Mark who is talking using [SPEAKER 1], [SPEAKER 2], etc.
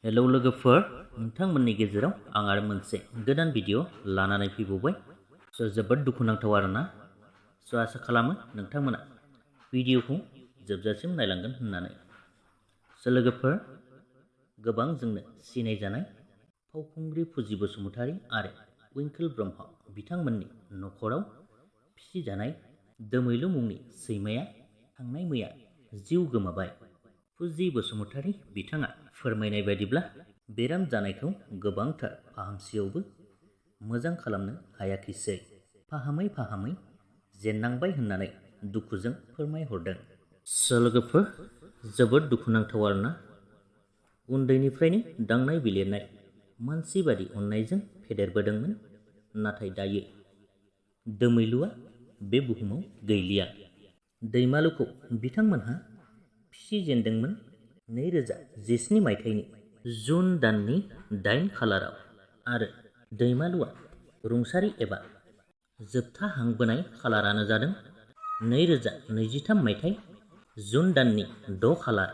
[SPEAKER 1] Hello लोगोफोर, नोंथांमोननि गेजेराव आं आरो मोनसे गोदान भिडिअ लानानै फैबावबाय। जोबोद दुखुनांथाव आरोना। आसा खालामो नोंथांमोना भिडिअखौ जोबजासिम नायलांगोन होननानै। लोगोफोर, गोबां जोंनो सिनायजानाय फावखुंग्रि फुजि बसुमतारी आरो वेंकोल ब्रह्म बिथांमोननि नखराव फिसिजानाय दोमैलु मुंनि सैमाया थांनाय मैया जिउ गोमाबाय। फुजि बसुमतारी बिथाङा फोरमायनाय बायदिब्ला बेराम जानायखौ गोबांथार फाहामसेयावबो मोजां खालामनो हायाखिसै। फाहामै जेननांबाय होननानै दुखुजों फोरमायहरदों। लोगोफोर, जोबोद दुखुनांथाव आरोना। उन्दैनिफ्रायनो दांनाय बिलिरनाय मानसि बादि अननायजों फेदेरबोदोंमोन, नाथाय दायो दोमैलुआ बे बुहुमाव गैलिया। दैमालुखौ बिथांमोनहा फिसिजेनदोंमोन 2017 मायथाइनि जुन दाननि 8 खालाराव आरो दैमालुआ रुंसारि एबा जोबथा हां बोनाय खालारानो जादों 2023 मायथाइ जुन दाननि 6 खालार।